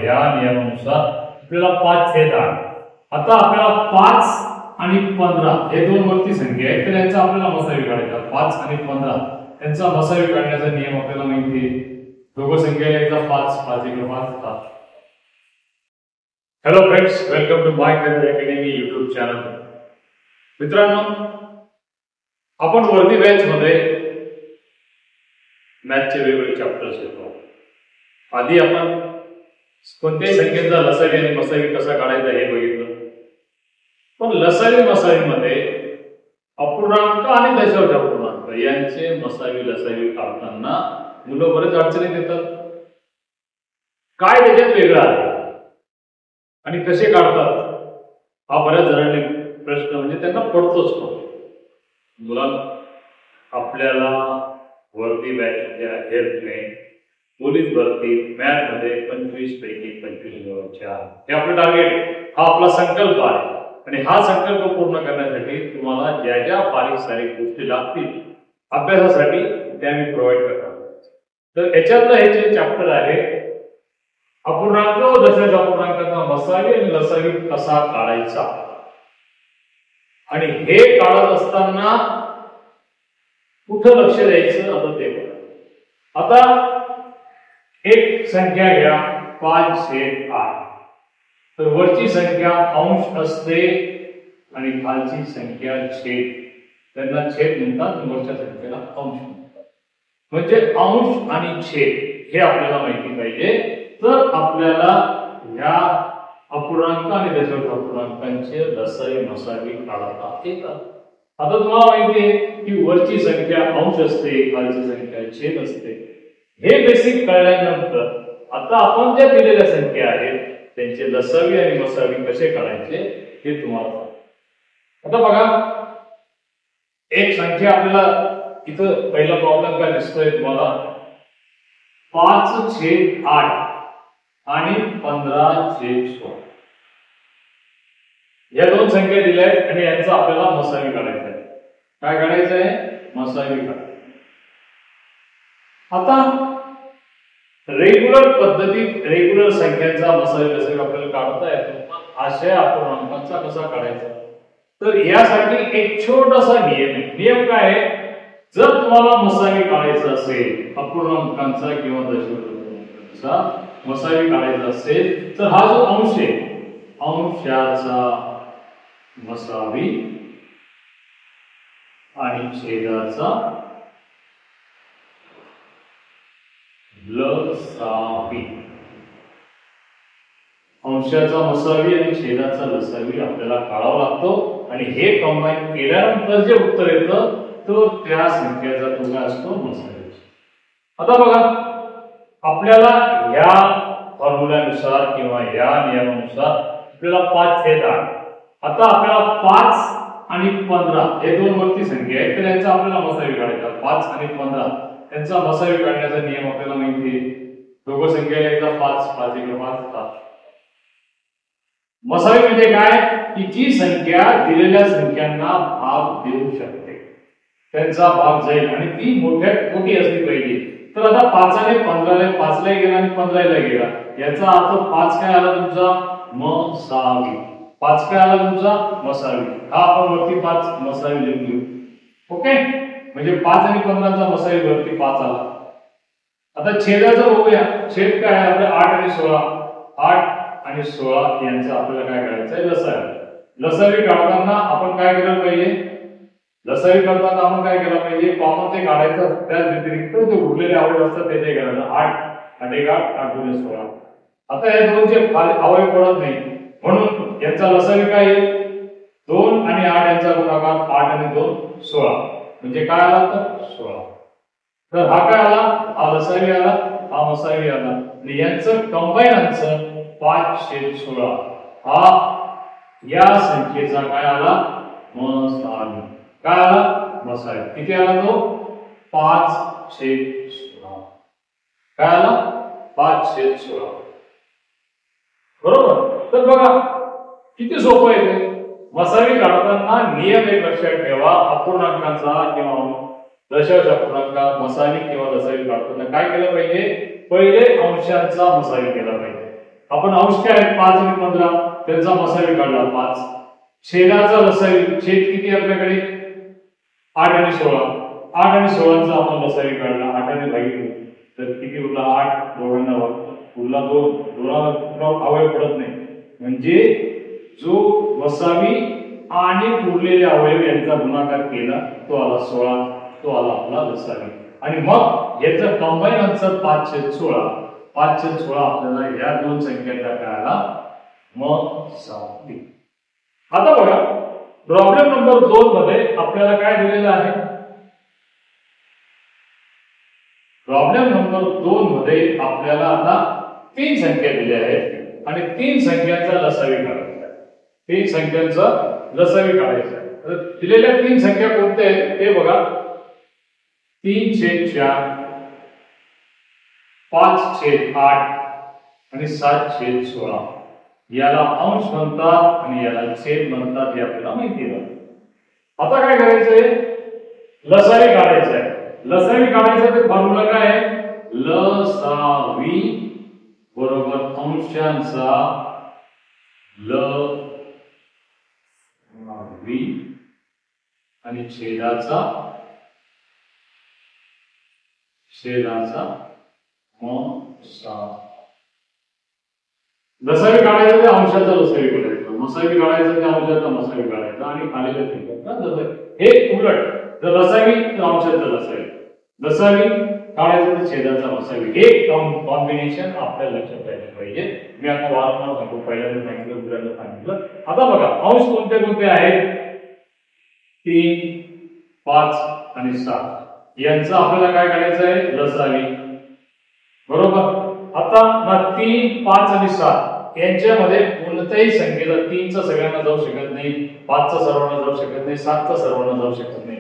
या नियमानुसार आपल्याला 5 छेद 8. आता आपल्याला 5 आणि 15 हे दोन वरती संख्या आहेत, तर यांचा आपल्याला मसावी काढायचा. 5 आणि 15 यांचा मसावी काढण्याचा नियम आपल्याला माहिती आहे. दोघं संख्या यायचा 5 5 इकडे 5 7. Hello friends, welcome to my career academy YouTube channel. मित्रांनो, आपण वर्दी बॅच मध्ये मॅथचे वेगवेगळे चॅप्टर्स शिकतो. आधी आपण कोणत्याही संख्येचा लसावी आणि मसावी कसा काढायचा हे बघितलं. पण लसावी मसावी मध्ये अपूर्णांक आणि दशांश अपूर्णांक यांचे मसावी लसावी काढताना मुलं बरेच अडचणी येतात. काय त्याच्यात वेगळं आहे आणि कसे काढतात हा बऱ्याच जणांनी प्रश्न म्हणजे त्यांना पडतोच. मुलांना आपल्याला वर्दी बॅचच्या हेल्पने पोलीस भरती मॅथ मध्ये 25 पैकी 25 मिळवायचे आहे. हे आपलं टार्गेट आहे, हा आपला संकल्प आहे. आणि हा संकल्प पूर्ण करण्यासाठी तुम्हाला ज्या ज्या बारीक सारीक गोष्टी लागतील अभ्यासासाठी त्या मी प्रोव्हाइड करणार. तर याच्यातलं हे जे चॅप्टर आहे अपूर्णांक व दशांश अपूर्णांकाचा मसावी आणि लसावी कसा काढायचा, आणि हे काढत असताना कुठं लक्ष द्यायचं आता ते बघा. आता एक संख्या घ्या 5/8. तर वरची संख्या अंश असते आणि खालची संख्या छेद. त्यांना छेद म्हणतात, वरच्या संख्येला अंश म्हणतात. म्हणजे अंश आणि छेद हे आपल्याला माहिती पाहिजे. तर आपल्याला या अपूर्णांक आणि दशांश अपूर्णांकांचे लसावी मसावी काढता येतात. आता तुम्हाला माहिती आहे की वरची संख्या अंश असते, खालची संख्या छेद असते. हे बेसिक कळल्यानंतर आता आपण ज्या दिलेल्या संख्या आहेत त्यांचे लसावी आणि मसावी कसे काढायचे हे तुम्हाला सांगतो. आता बघा, एक संख्या आपल्याला इथं पहिला प्रॉब्लेम काय दिसतोय तुम्हाला, 5/8 आणि 15/16. या दोन संख्या दिल्या आहेत आणि यांचा आपल्याला मसावी काढायचा आहे. काय काढायचं आहे? मसावी काढायचं. आता रेग्युलर पद्धतीत रेग्युलर संख्यांचा मसावी कसा आपल्याला काढता येतो, अशा अपूर्णांकांचा कसा काढायचा. तर यासाठी एक छोटासा नियम आहे. नियम काय आहे, जर तुम्हाला मसावी काढायचा असेल अपूर्णांकांचा किंवा दशांशांचा मसावी काढायचा असेल तर हा जो अंश आहे अंशाचा मसावी आणि छेदाचा लसावी. अंशाचा मसावी आणि छेदाचा लसावी आपल्याला काढावा लागतो आणि हे कंबाईन केल्यानंतर जे उत्तर येतं तो त्या संख्येचा तुला असतो मसावी. आता बघा, आपल्याला या फॉर्म्युल्यानुसार किंवा या नियमानुसार आपल्याला 5/8. आता आपल्याला 5 आणि 15 हे दोन वरती संख्या आहेत, तर यांचा आपल्याला मसावी काढायचा. 5 आणि 15 यांचा मसावी काढण्याचा नियम आपल्याला माहिती आहे. दोघं संख्या यायचा 5 5 इकडे 5 7. मसावी म्हणजे काय की जी संख्या दिलेल्या संख्यांना भाग देऊ शकते त्यांचा भाग जाईल आणि ती मोठी असली पाहिजे. तर आता 5 आणि 15 5 ला गेला आणि 15 ला गेला, याचा अर्थ 5 काय आला तुमचा मसावी. 5 काय आला तुमचा मसावी. हा आपण वरती 5 मसावी लिहू. ओके, म्हणजे 5 आणि 15 चा मसावी वरती 5 आला. आता छेदाचं बघूया. छेद काय आहे आपले 8 आणि 16. 8 आणि 16 यांचं आपल्याला काय करायचं आहे लसावी. लसावी काढताना आपण काय केलं पाहिजे, लसावी करताना आपण काय केलं पाहिजे, कॉमन ते काढायचं. त्या व्यतिरिक्त जे उरलेले अवयव असतात ते करायचं. 8 आणि 8 8 आणि 16. आता या दोनचे अवयव पडत नाही म्हणून यांचा लसावी काय येईल, 2 आणि 8 यांचा गुणाकार 8 आणि 2 16. म्हणजे काय आला तर 16. तर हा काय आला, हा लसावी आला, हा मसावी आला. आणि यांचं कंबाईन आन्सर 5/16 हा या संख्येचा काय आला मसावी. काय आला मसावी. किती आला तो 5/16. काय आला 5/16. बरोबर. तर बघा किती सोपं आहे ते. मसावी काढताना नियम एक लक्षात ठेवा, अपूर्णांकाचा किंवा दशांश अपूर्णांक मसावी किंवा लसावी काढताना काय केलं पाहिजे, पहिले अंशांचा मसावी केला पाहिजे. आपण अंश काय आहेत 5 आणि 15 त्यांचा मसावी काढला 5. छेदाचा लसावी, छेद किती आपल्याकडे 8 आणि 16. 8 आणि 16 चा आपण लसावी काढला, 8 ने भागिले तर किती उरला 8, दोघांना उरला 2, दोघांना अवयव पडत नाही. म्हणजे जो वसावी आणि उरलेले अवयव यांचा गुणाकार केला तो आला 16, तो आला आपला लसावी. आणि मग याचं कंबाईन आन्सर 5/16. 5/16 आपल्याला या दोन संख्यांचा काय आला मसावी. आता बघा प्रॉब्लेम नंबर 2 मध्ये आपल्याला काय दिलेलं आहे. प्रॉब्लेम नंबर 2 मध्ये आपल्याला आता 3 संख्या दिल्या आहेत आणि 3 संख्यांचा लसावी काढायचा आहे. 3 संख्यांचा लसावी काढायचा आहे. तर दिलेल्या 3 संख्या कोणत्या आहेत ते बघा. 3/4, 5/8 आणि 7/16. याला अंश म्हणतात आणि याला छेद म्हणतात हे आपल्याला माहिती आहे. आता काय करायचंय लसावी काढायचा आहे. लसावी काढायचा ते फॉर्म्युला काय आहे लसावी बरोबर अंशांचा लसावी आणि छेदाचा मसावी. लसावी काढायचं ते अंशाचा लसावी काढायचा, मसावी काढायचं ते अंशाचा मसावी काढायचा आणि खालील संख्या हे उलट. जर लसावी तर अंशाचा लसावी, लसावी काढायचं तर छेदाचा मसावी. हे कॉम्बिनेशन आपल्याला लक्षात ठेवायला पाहिजे. मी आता वारंवार सांगतो, पहिल्यांदा सांगितलं दुसऱ्यांदा सांगितलं. आता बघा अंश कोणते कोणते आहेत 3, 5 आणि 7. यांचं आपल्याला काय करायचं आहे लसावी बरोबर. आता ना 3, 5 आणि 7 यांच्यामध्ये कोणत्याही संख्येला 3 चा सगळ्यांना जाऊ शकत नाही, 5 चा सर्वांना जाऊ शकत नाही, 7 चा सर्वांना जाऊ शकत नाही.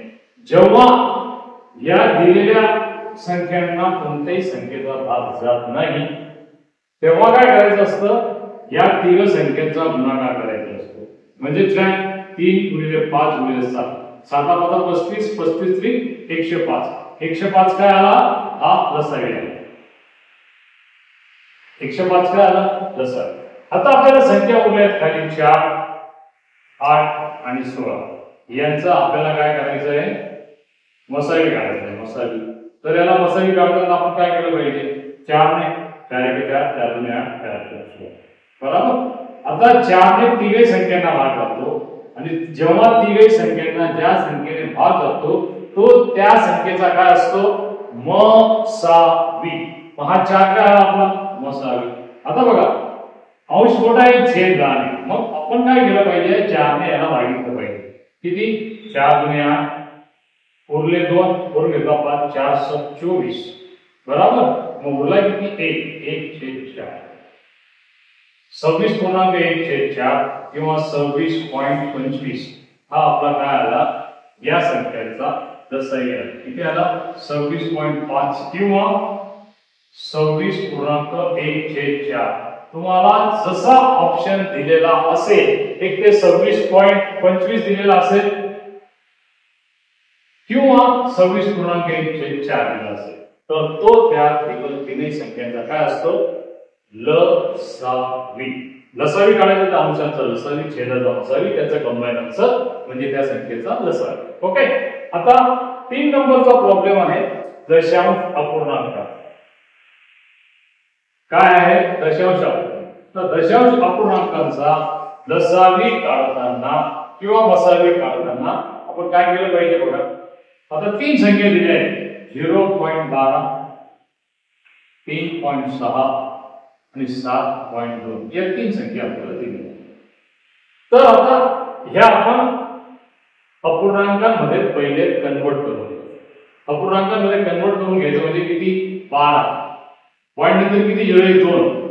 जेव्हा या दिलेल्या संख्यांना कोणत्याही संख्येचा भाग जात नाही तेव्हा काय करायचं असतं या तीन संख्येचा गुणाकार करायचा असतो. म्हणजे काय 3 गुणिले 5 गुणिले 7, 7 5 35, 35 3 105. 105 काय आला हा लसावी आला. 105 काय आला लसावी. आता आपल्याला संख्या उरल्यात खाली 4, 8 आणि 16. यांचा आपल्याला काय करायचं आहे मसावी काढायचं आहे मसावी. तर याला मसावी काढताना आपण काय केलं पाहिजे 4 ने 4 × 4 4 × 8 4 × 16 बरोबर. आता 4 ने तिघे संख्यांना भाग जातो आणि जेव्हा तिघे संख्यांना ज्या संख्येने भाग जातो तो त्या संख्येचा काय असतो मसावी. हा 4 काय आला आपला मसावी. आता बघा अंश मोठा आहे छेद लहान आहे. मग आपण काय केलं पाहिजे 4 ने याला भागितलं पाहिजे. किती 4 × 8 उरले 2 करून घेतो आपण 4 × 7 = 24 बरोबर. मग उरला किती 1/4 26.1/4 किंवा 26.25 हा आपला काय आला या संख्येचा लसावी आला. किती आला 26.5 किंवा 26.1/4. तुम्हाला जसा ऑप्शन दिलेला असेल एक ते 26.25 दिलेला असेल किंवा 26.1/4 दिला असेल तर तो त्या तिन्ही संख्यांचा काय असतो लसावी. लसावी काढायचा तर अंशांचा लसावी छेदाचा मसावी त्याचा कंबाईन आन्सर म्हणजे त्या संख्येचा लसावी. ओके. आता 3 नंबरचा प्रॉब्लेम आहे दशांश अपूर्णांक. काय आहे दशांश अपूर्णांक. तर दशांश अपूर्णांकांचा लसावी काढताना किंवा मसावी काढताना आपण काय केलं पाहिजे बघा. आता 3 संख्या दिल्या आहेत 0.12 3.6 आणि 7.2 या 3 संख्या आपल्याला दिल्या. तर आता ह्या आपण अपूर्णांकांमध्ये पहिले कन्वर्ट करून अपूर्णांकांमध्ये कन्वर्ट करून घ्यायचं म्हणजे किती 12 पॉइंट नंतर किती 0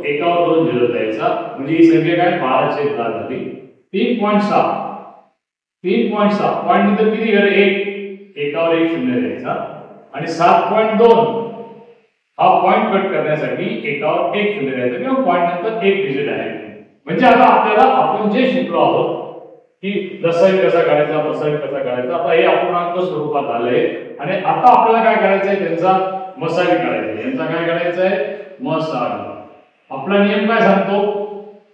एकावर 2 झिरो द्यायचा म्हणजे ही संख्या काय 12/10 झाली. 3.6 पॉइंट नंतर किती घरे 1 एकावर 1 शून्य द्यायचा आणि 7.2 हा पॉइंट कट करण्यासाठी एकावर 1 शून्य द्यायचा किंवा पॉइंट नंतर 1 डिजिट आहे. म्हणजे आता आपल्याला आपण जे शिकलो आहोत की लसावी कसा काढायचा मसावी कसा काढायचा आता हे अपूर्णांक स्वरूपात आले आणि आता आपल्याला काय करायचं आहे त्यांचा मसावी काढायचा. यांचा काय काढायचा आहे मसावी. आपला नियम काय सांगतो,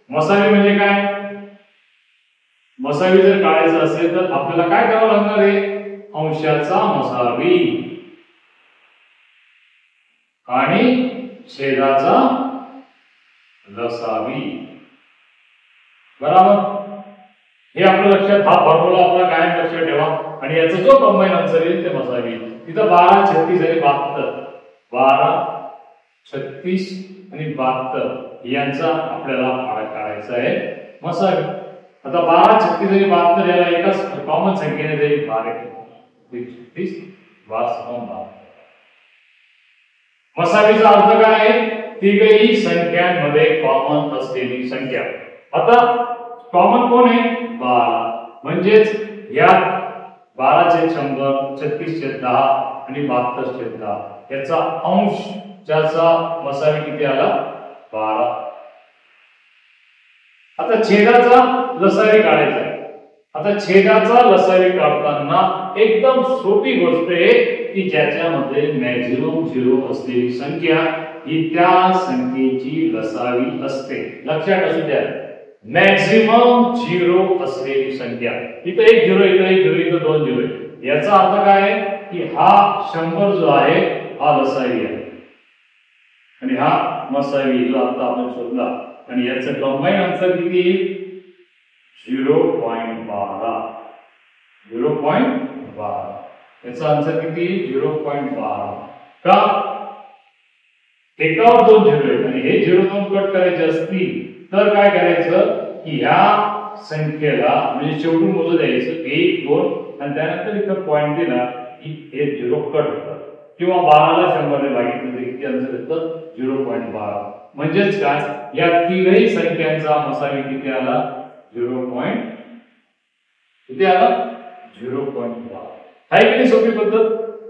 मसावी म्हणजे काय, मसावी जर काढायचं असेल तर आपल्याला काय करावं लागणार आहे, अंशाचा मसावी आणि छेदाचा लसावी, बरोबर. हे आपल्या लक्षात, हा फॉर्म्युला आपला कायम लक्षात ठेवा. आणि याचा जो कंबाईन आन्सर येईल ते मसावी. तिथं 12 36 आणि 72, 12 36 आणि 72 यांचा आपल्याला भाग काढायचा आहे मसावी. आता 12 36 आणि 72 याला एकाच कॉमन संख्येने जाईल, 12 36 12 मसावीचा अर्थ काय आहे, तिघही संख्यांमध्ये कॉमन असलेली संख्या. आता कॉमन कोण आहे, 12, म्हणजेच या 12/100 36/10 आणि 72/10 याचा अंश ज्याचा मसावी किती आला, 12. आता छेदाचा लसावी काढायचा आहे. आता छेदाचा लसावी काढताना एकदम सोपी गोष्ट आहे की ज्याच्यामध्ये मॅक्झिमम झिरो असलेली संख्या ही त्या संख्येची लसावी असते. लक्षात असू द्या, मॅक्झिमम झिरो असलेली संख्या. इथं एक झिरो, इथं एक झिरो, इथं दोन झिरो आहे. याचा अर्थ काय आहे की हा 100 जो आहे हा लसावी आहे आणि हा मसावी जो आता आपण शोधला. आणि याचं कंबाईन आन्सर किती येईल, 0.12. 0.12 याचा आन्सर किती, 0.12. का, एकावर दोन झिरो आहेत आणि हे 0 दोन कट करायचे असतील तर काय करायचं की ह्या संख्येला म्हणजे शेवटून मोजू द्यायचं 1 2 आणि त्यानंतर इथं पॉइंट दिला की हे 0 कट होतात. किंवा 12ला 100 ने भागितलं तर किती आन्सर येतं, 0.12. म्हणजेच काय, या तिघही संख्यांचा मसावी किती आला, 0. किती आला, 0.12. आहे किती सोपी पद्धत,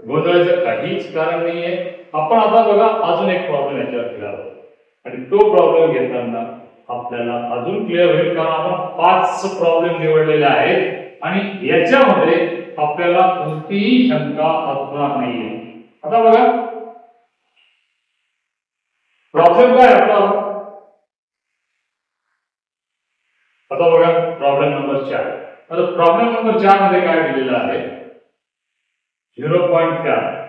गोंधळाचं काहीच कारण नाहीये. आपण आता बघा अजून एक प्रॉब्लेम याच्यावर केला आणि तो प्रॉब्लेम घेताना आपल्याला अजून क्लिअर होईल, कारण आपण 5 प्रॉब्लेम निवडलेले आहेत आणि याच्यामध्ये आपल्याला कोणतीही शंका असणार नाहीये. आता बघा प्रॉब्लेम काय आपला, आता बघा प्रॉब्लेम नंबर 4. आता प्रॉब्लेम नंबर 4 मध्ये काय दिलेलं आहे, 0.4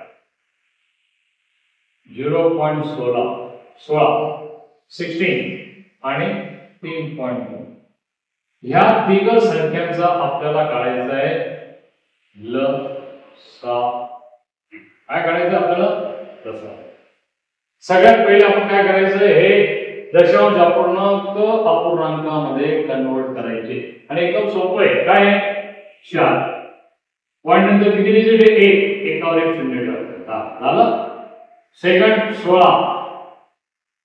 0.16 16 आणि 3.9 ह्या तिघ संख्यांचा आपल्याला काढायचा आहे लसावी. काय काढायचं आपल्याला, लसावी. सगळ्यात पहिले आपण काय करायचं, हे दशांश अपूर्णांक अपूर्णांकामध्ये कन्वर्ट करायचे आणि एकदम सोपं आहे. काय आहे, 4 पॉइंट नंतर किती डिजिट आहे, 1, एकावर एक शून्य ठेवायचं, झालं. सेकंड 16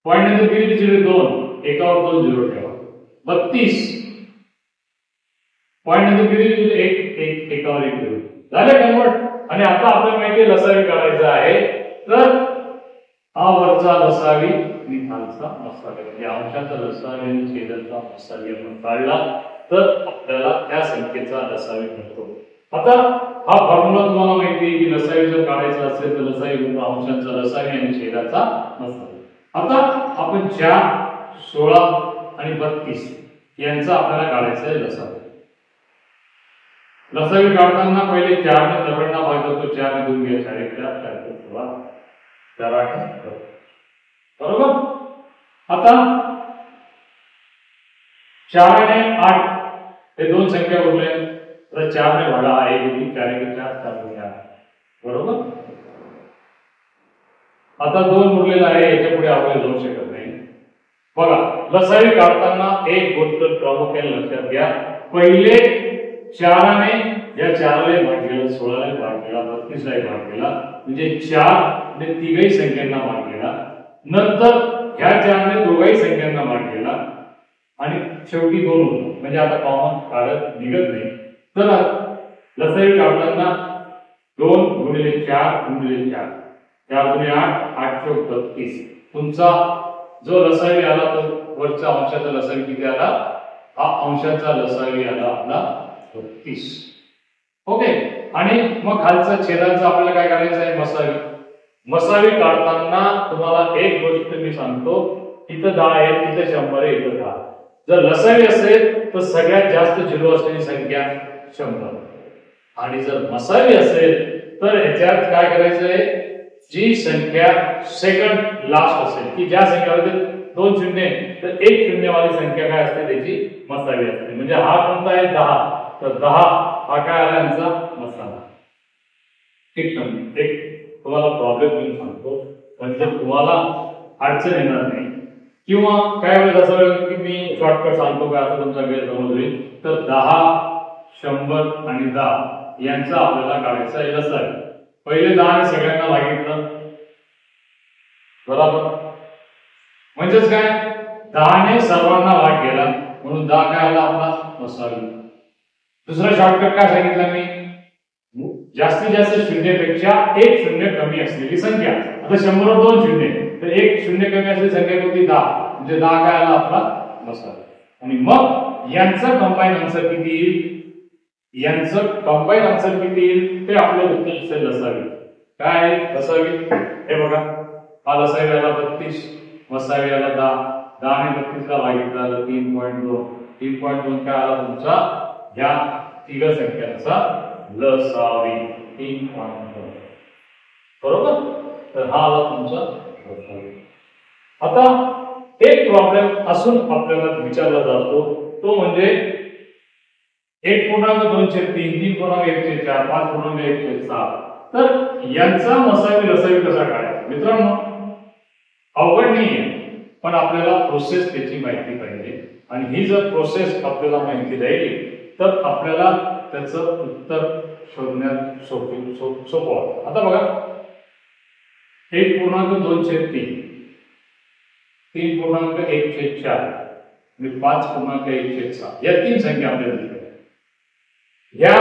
पॉइंट नंतर किती डिजिट आहे, 2, एकावर 2 झिरो ठेवा. 32 पॉइंट नंतर किती डिजिट, 1, एकावर एक झिरो, झालं कन्वर्ट. आणि आता आपल्याला माहिती आहे लसावी काढायचा आहे, तर हा वरचा लसावी आणि खालचा मसावी म्हणजे अंशाचा लसावी आणि छेदाचा मसावी आपण काढला तर आपल्याला त्या संख्येचा लसावी मिळतो. आता हा फॉर्म्युला तुम्हाला माहिती आहे की लसावी जर काढायचा असेल तर लसावी गुणिले अंशाचा लसावी आणि छेदाचा मसावी. आता आपण 4 16 आणि 32 यांचा आपल्याला काढायचा आहे लसावी. लसावी काढताना पहिले 4 ने सर्वांना भाग करतो, 4 ने 2 घ्या, 4 1 4 4 16 4 8 बरोबर. आता 4 आणि 8 हे दोन संख्या उरल्या तर 4 ने भागा, 1 2 4 1 4 4 2 8 बरोबर. आता 2 उरलेला आहे, याच्या पुढे आपण जाऊ शकत नाही. बघा लसावी काढताना एक गोष्ट प्रामुख्याने लक्षात घ्या, पहिले 4 ने या 4 ला भाग केला, 16 ला भाग केला, 32 ला भाग केला म्हणजे 4 ने तिघही संख्यांना भाग केला, नंतर ह्या 4 ने दोघही संख्यांना भाग केला आणि शेवटी 2 होतो. म्हणजे आता कॉमन काढत निघत नाही. तर लसावी काढताना 2 गुणिले 4 गुणिले 4 4 गुणिले 8 8 चौक 32 तुमचा जो लसावी आला तो वरच्या अंशाचा लसावी किती आला, हा अंशाचा लसावी आला आपला 32. ओके. आणि मग खालचा छेदाचा आपल्याला काय करायचं आहे, मसावी. मसावी काढताना तुम्हाला एक गोष्ट मी सांगतो इथं 10 आहे, इथं 100 आहे, इथं 10. जर लसावी असेल तर सगळ्यात जास्त झिरो असलेली संख्या 100 आणि जर मसावी असेल तर याच्यात काय करायचंय, जी संख्या सेकंड लास्ट असेल की ज्या संख्यामध्ये 2 शून्य तर 1 शून्यवाली संख्या काय असते त्याची मसावी असते. म्हणजे हा कोणता आहे 10, तर 10 हा काय आला यांचा मसावा. एक तुम्हाला प्रॉब्लेम मी सांगतो म्हणजे तुम्हाला अडचण येणार नाही किंवा काय वेळेस असं वेळ की मी शॉर्टकट सांगतो काय असं तुमचा गैरसमज होईल. तर 10, 100 आणि 10 यांचा आपल्याला काढायचा आहे लसावी. पहिले 10 ने सगळ्यांना भागितलं बरोबर, म्हणजेच काय 10 ने सर्वांना भाग गेला म्हणून 10 काय आला आपला मसावी. दुसरा शॉर्टकट काय सांगितलं मी, जास्तीत जास्त शून्यपेक्षा 1 शून्य कमी असलेली संख्या. आता 100 वर 2 शून्य तर 1 शून्य कमी असलेली संख्या कोणती 10, म्हणजे 10 काय आला आपला मसावी. आणि मग यांचं कंबाईन आन्सर किती येईल, यांचं कंबाईन आन्सर किती येईल ते आपल्याला उत्तर दिसेल लसावी. काय लसावी हे बघा, हा लसावी आला 32, मसावी आला 10, 10 ने 32 ला भागितला तर 3.2, 3.2 काय आला तुमचा या तिघ संख्यांचा लसावी 3.2 बरोबर. तर हा आला तुमचा लसावी. आता एक प्रॉब्लेम असून आपल्याला विचारला जातो तो म्हणजे 1.2/3, 3.1/4, 5.1/6. तर यांचा मसावी लसावी कसा काढायचा मित्रांनो, अवघड नाहीये पण आपल्याला प्रोसेस त्याची माहिती पाहिजे. आणि ही जर प्रोसेस आपल्याला माहिती राहिली तर आपल्याला त्याचं उत्तर शोधण्यात सोपं होतं. आता बघा 1.2/3, 3.1/4 आणि 5.1/6 या तीन संख्या आपल्याला दिल्या. या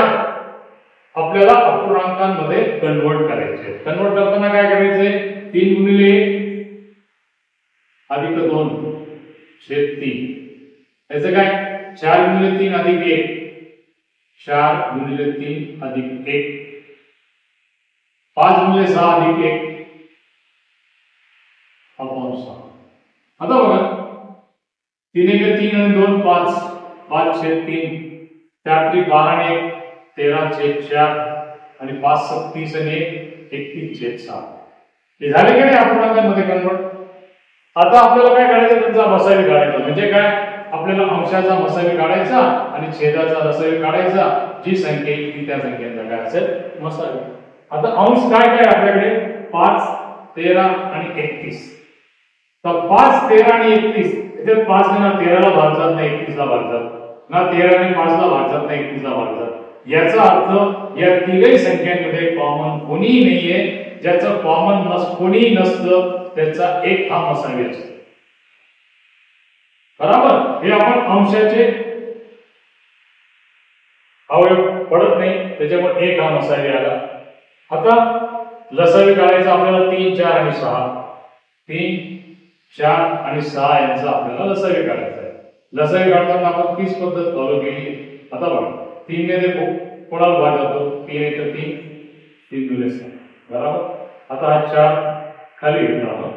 आपल्याला अपूर्णांकांमध्ये कन्वर्ट करायचे. कन्वर्ट करताना काय करायचे, 3 गुणिले 1 अधिक 2/3 याचं काय 4 गुणिले 3 अधिक 1, 4 गुणिले 3 अधिक 1, 5 गुणिले 6 अधिक 1 अपॉन 6. आता बघा 3 1 3 आणि 2 5, 5/3, 4 3 12 आणि 1 13/4 आणि 5 7 30 आणि 1 31/6. हे झाले की नाही अपूर्णांकांमध्ये कन्वर्ट. आता आपल्याला काय करायचं, त्यांचा मसावी काढायचा. म्हणजे काय आपल्याला अंशाचा मसावी काढायचा आणि छेदाचा लसावी काढायचा. जी संख्या येईल ती त्या संख्येचा काय असेल मसावी. आता अंश काय काय आपल्याकडे 5 13 आणि 31. तर 5 13 आणि 31 याच्यात 5 ने ना 13 ला भाग जात नाही 31 ला भाग जात, ना 13 ने 5 ला भाग जात नाही 31 ला भाग जात. याचा अर्थ या तिघही संख्यांमध्ये कॉमन कोणीही नाहीये. ज्याचं कॉमन कोणीही नसतं त्याचा एक हा मसावी असतो बरोबर. हे आपण अंशाचे अवयव पडत नाही त्याच्यामुळे एक हा मसावी आला. आता लसावी काढायचा आपल्याला 3 4 आणि 6, 3 4 आणि 6 यांचा आपल्याला लसावी काढायचा आहे. लसावी काढताना आपण तीच पद्धत फॉलो केली. आता बघा 3 ने देखो कोणाला भाग जातो, 3 1 3, 3 2 6 बरोबर. आता हा 4 खाली घेतला आपण.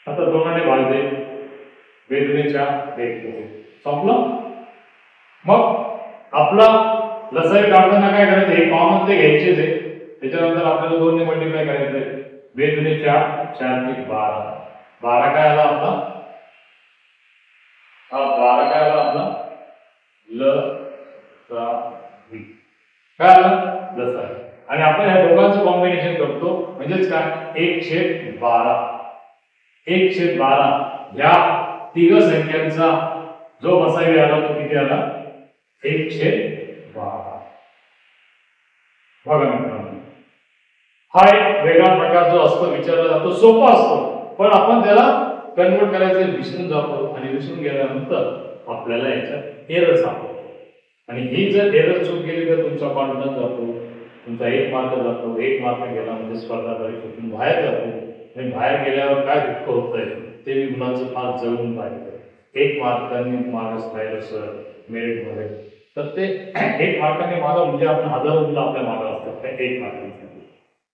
आता 2 ने भाग दे, वेदनेच्या देखतो संपलं. मग आपला लसावी काढताना काय करायचं, हे कॉमन ते घ्यायचेच आहे. त्याच्यानंतर आपल्याला 2 ने मल्टिप्लाय करायचंय. वेदने 4 4 3 12, 12 काय आला आपला, हा 12 काय आला आपला लसावी. काय आला लसावी. आणि आपण ह्या दोघांचं कॉम्बिनेशन करतो म्हणजेच काय 1/12, 1/12 या तिघ संख्यांचा जो मसावी आला तो किती आला 1/12. बघा मित्रांनो, हा एक वेगळा प्रकार जो असतो विचारला जातो, सोपा असतो पण आपण त्याला कन्वर्ट करायचं विसरून जातो आणि विसरून गेल्यानंतर आपल्याला याच्यात एरर सापडतो. आणि ही जर एरर चूक गेली तर तुमचा कॉन्फिडन्स जातो, तुमचा 1 मार्क जातो. 1 मार्क गेला म्हणजे स्पर्धा परीक्षेतून बाहेर जातो. आणि बाहेर गेल्यावर काय दुःख होतंय ते मी मुलांचं फार जवळून पाहिलं. 1 मार्काने मार्क्स राहिलं सर मेरिट मध्ये तर ते 1 मार्काने मागा म्हणजे आपण हजारो मुलं आपल्या मागा असतात त्या 1 मार्काने.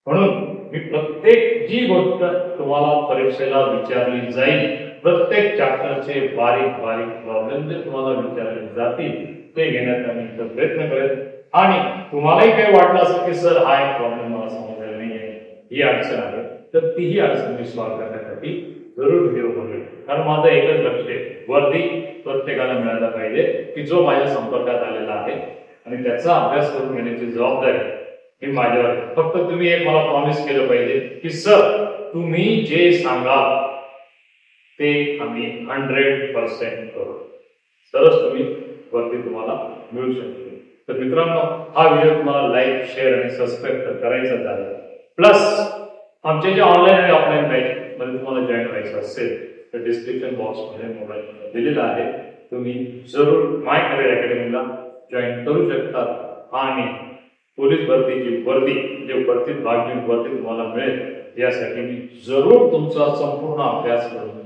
म्हणून मी प्रत्येक जी गोष्ट तुम्हाला परीक्षेला विचारली जाईल प्रत्येक चॅप्टरचे बारीक बारीक प्रॉब्लेम जे तुम्हाला विचारले जातील ते घेण्याचा मी प्रयत्न करेन. आणि तुम्हालाही काही वाटलं असेल की सर हा एक प्रॉब्लेम मला समजलेला नाही आहे, ही अडचण आहे, तर तीही अडचण मी सॉल्व्ह करण्यासाठी जरूर व्हिडिओ बनवेल. कारण माझं एकच लक्ष आहे, वर्दी प्रत्येकाला मिळायला पाहिजे की जो माझ्या संपर्कात आलेला आहे आणि त्याचा अभ्यास करून घेण्याची जबाबदारी ही माझ्यावर आहे. फक्त तुम्ही एक मला प्रॉमिस केलं पाहिजे की सर तुम्ही जे सांगाल ते आम्ही 100% करू, तरच तुम्ही वरती तुम्हाला मिळू शकते. तर मित्रांनो, हा व्हिडिओ तुम्हाला लाईक, शेअर आणि सबस्क्राईब करायचा झाला. प्लस आमचे जे ऑनलाईन आणि ऑफलाईन बॅच मध्ये तुम्हाला जॉईन व्हायचं असेल तर डिस्क्रिप्शन बॉक्स मध्ये मोबाईल दिलेला आहे, तुम्ही जरूर माय करिअर अकॅडमीला जॉईन करू शकता. आणि पोलीस भरतीची वर्दी जे भरतीत भाग घेऊन वर्दी तुम्हाला मिळेल यासाठी मी जरूर तुमचा संपूर्ण अभ्यास करून